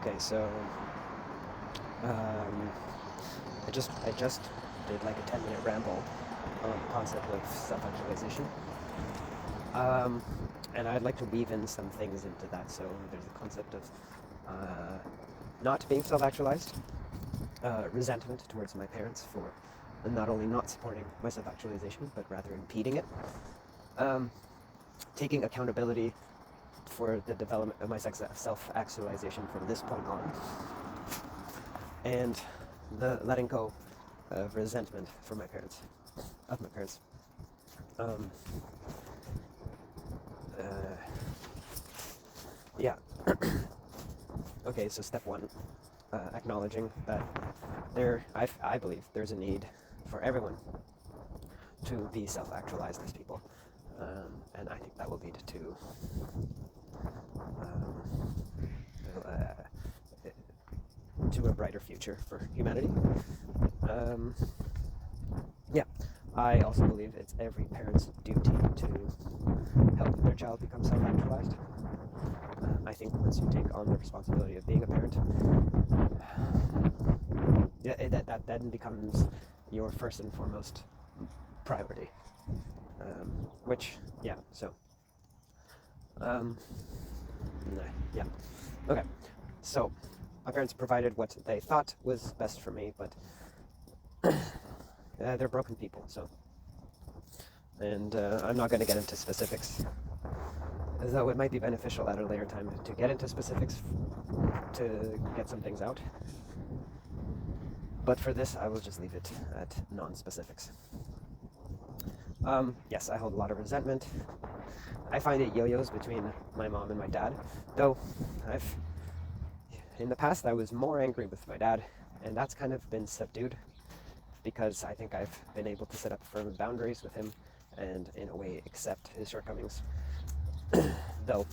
Okay, so um, I just did like a 10-minute ramble on the concept of self-actualization, um, and I'd like to weave in some things into that. So there's the concept of uh, not being self-actualized, resentment towards my parents for not only not supporting my self-actualization but rather impeding it, um, taking accountability for the development of my self-actualization from this point on, and the letting go of resentment from my parents, of my parents. Um, uh, yeah. Okay, so step one, acknowledging that I believe there's a need for everyone to be self-actualized as people, and I think that will lead to a brighter future for humanity. Um, yeah, I also believe it's every parent's duty to help their child become self-actualized. I think once you take on the responsibility of being a parent, yeah, that then becomes your first and foremost priority. Which, yeah, so, um, yeah, okay. So, my parents provided what they thought was best for me, but they're broken people, so, and I'm not going to get into specifics, though it might be beneficial at a later time to get into specifics to get some things out. But for this, I will just leave it at non-specifics. Yes, I hold a lot of resentment. I find it yo-yos between my mom and my dad, though in the past I was more angry with my dad, and that's kind of been subdued because I think I've been able to set up firm boundaries with him and in a way accept his shortcomings. Though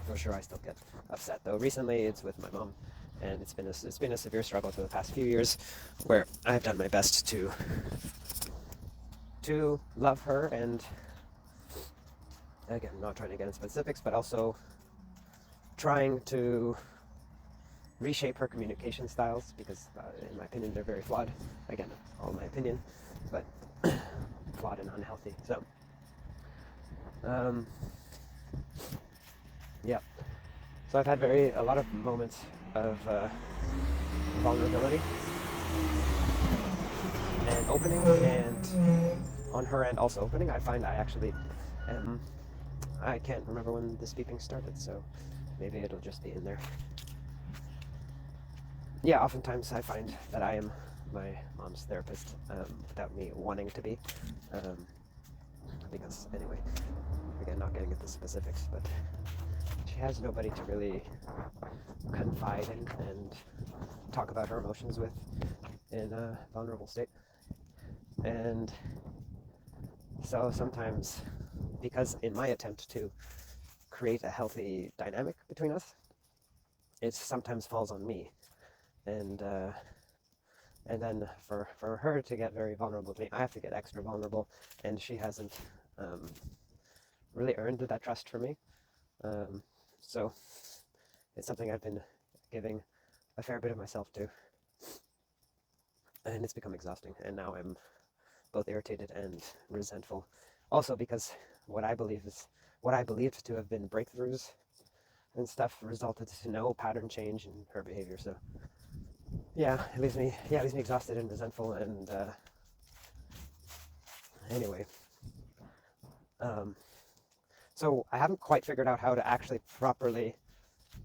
for sure I still get upset. Though recently it's with my mom, and it's been a severe struggle for the past few years, where I've done my best to love her, and again, not trying to get into specifics, but also trying to reshape her communication styles because, in my opinion, they're very flawed. Again, all my opinion, but flawed and unhealthy. So, um, yeah. So I've had a lot of moments of vulnerability and opening, and on her end also opening. I find I actually am. I can't remember when this beeping started, so maybe it'll just be in there. Yeah, oftentimes I find that I am my mom's therapist, without me wanting to be. Um, because, anyway, again, not getting into specifics, but she has nobody to really confide in and talk about her emotions with in a vulnerable state. And so sometimes, because in my attempt to create a healthy dynamic between us, it sometimes falls on me. And then for her to get very vulnerable to me, I have to get extra vulnerable, and she hasn't um, really earned that trust for me. So it's something I've been giving a fair bit of myself to, and it's become exhausting. And now I'm both irritated and resentful, also because what I believed to have been breakthroughs and stuff resulted to no pattern change in her behavior. So yeah, it leaves me exhausted and resentful. And anyway, um, so I haven't quite figured out how to actually properly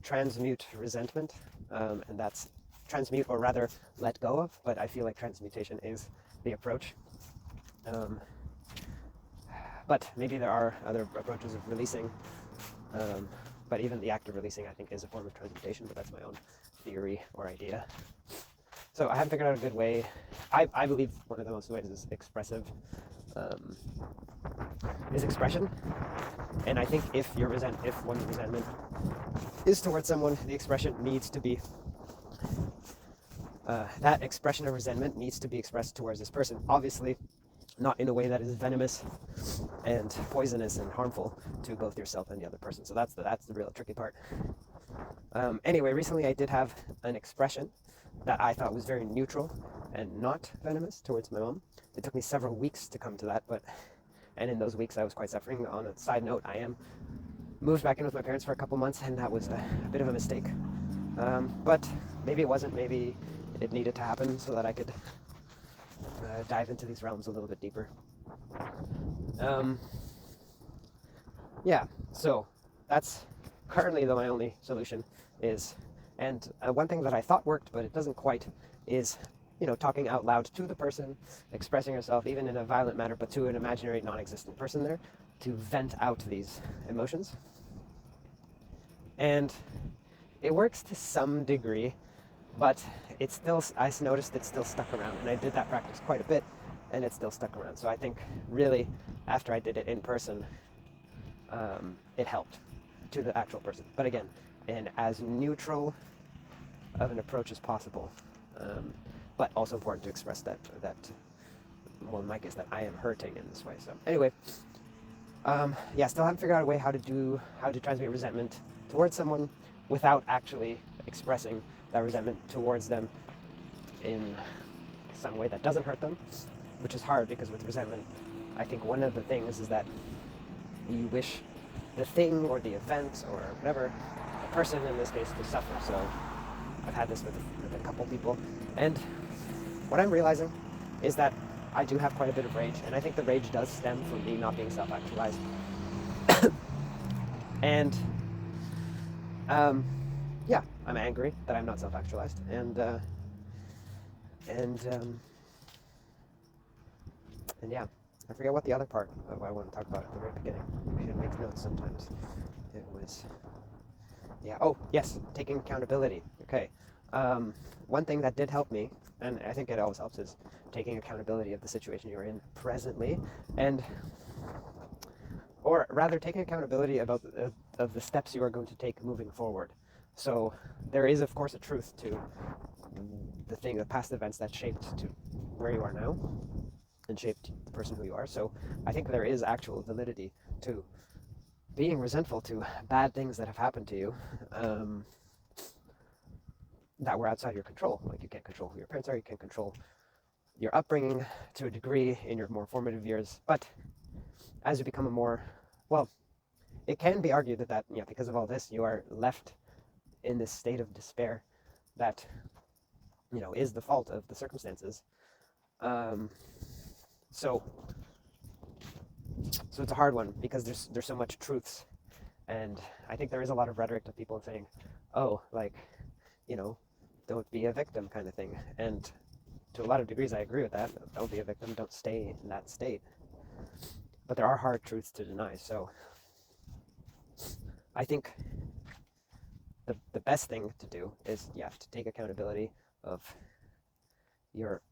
transmute resentment, and that's transmute, or rather let go of, but I feel like transmutation is the approach. Um, but maybe there are other approaches of releasing, but even the act of releasing, I think, is a form of transmutation, but that's my own theory or idea. So I haven't figured out a good way. I believe one of the most ways is expressive, is expression. And I think if one's resentment is towards someone, the expression needs to be, that expression of resentment needs to be expressed towards this person. Obviously, not in a way that is venomous and poisonous and harmful to both yourself and the other person. So that's the real tricky part. Anyway, recently I did have an expression that I thought was very neutral and not venomous towards my mom. It took me several weeks to come to that, and in those weeks I was quite suffering. On a side note, I am moved back in with my parents for a couple months, and that was a bit of a mistake. But maybe it wasn't. Maybe it needed to happen so that I could dive into these realms a little bit deeper. Um, yeah, so that's currently my only solution is, and one thing that I thought worked, but it doesn't quite, is, talking out loud to the person, expressing yourself, even in a violent manner, but to an imaginary, non-existent person there, to vent out these emotions. And it works to some degree, but it's still, I noticed it's still stuck around, and I did that practice quite a bit, and it's still stuck around. So I think really, after I did it in person, it helped to the actual person. But again, in as neutral of an approach as possible, but also important to express that, well, in my case, that I am hurting in this way. So anyway, yeah, still haven't figured out a way how to transmit resentment towards someone without actually expressing that resentment towards them in some way that doesn't hurt them, which is hard because with resentment, I think one of the things is that you wish the thing or the event or whatever, the person in this case, to suffer. So I've had this with a couple people, and what I'm realizing is that I do have quite a bit of rage, and I think the rage does stem from me not being self-actualized. And yeah, I'm angry that I'm not self-actualized, and yeah, I forget what the other part of what I want to talk about at the very beginning. I should make notes sometimes. It was, yeah. Oh, yes, taking accountability. Okay. One thing that did help me, and I think it always helps, is taking accountability of the situation you're in presently, or rather taking accountability about of the steps you are going to take moving forward. So there is, of course, a truth to the past events that shaped to where you are now and shaped the person who you are. So I think there is actual validity to being resentful to bad things that have happened to you, that were outside your control. Like, you can't control who your parents are, you can't control your upbringing to a degree in your more formative years. But as you become well, it can be argued that because of all this, you are left in this state of despair that is the fault of the circumstances. So it's a hard one because there's so much truths, and I think there is a lot of rhetoric of people saying, oh, like, don't be a victim, kind of thing. And to a lot of degrees I agree with that. Don't be a victim, don't stay in that state. But there are hard truths to deny. So I think the best thing to do is, to take accountability of your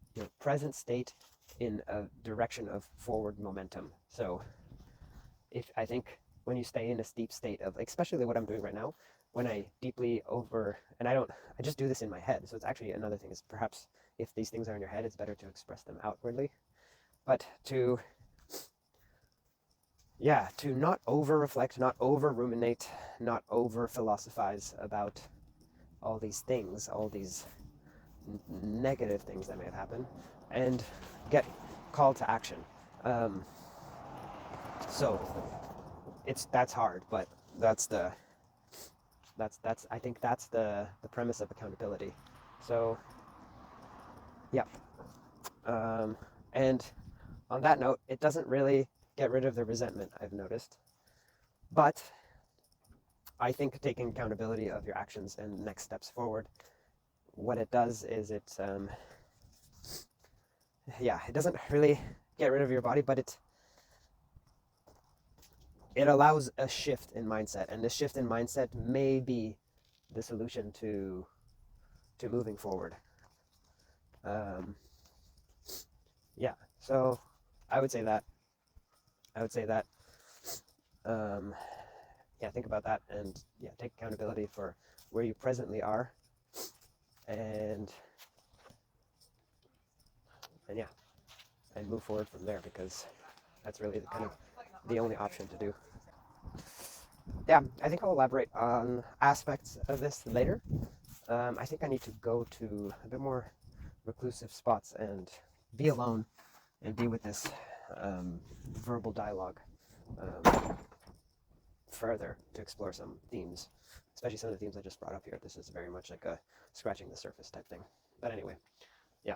present state in a direction of forward momentum. So I think when you stay in a steep state of, especially what I'm doing right now, when I deeply and I just do this in my head. So it's actually another thing is, perhaps if these things are in your head, it's better to express them outwardly. But to not over reflect, not over ruminate, not over philosophize about all these things, all these negative things that may have happened, and get called to action. So that's hard, but that's I think that's the premise of accountability. So yeah, and on that note, it doesn't really get rid of the resentment, I've noticed, but I think taking accountability of your actions and next steps forward, what it does is it doesn't really get rid of your body, but it allows a shift in mindset, and this shift in mindset may be the solution to moving forward. So I would say that. Think about that, and take accountability for where you presently are, and move forward from there, because that's really the only option to do. yeah, I think I'll elaborate on aspects of this later. I think I need to go to a bit more reclusive spots and be alone and be with this verbal dialogue further to explore some themes, especially some of the themes I just brought up here. This is very much like a scratching the surface type thing. But anyway, yeah.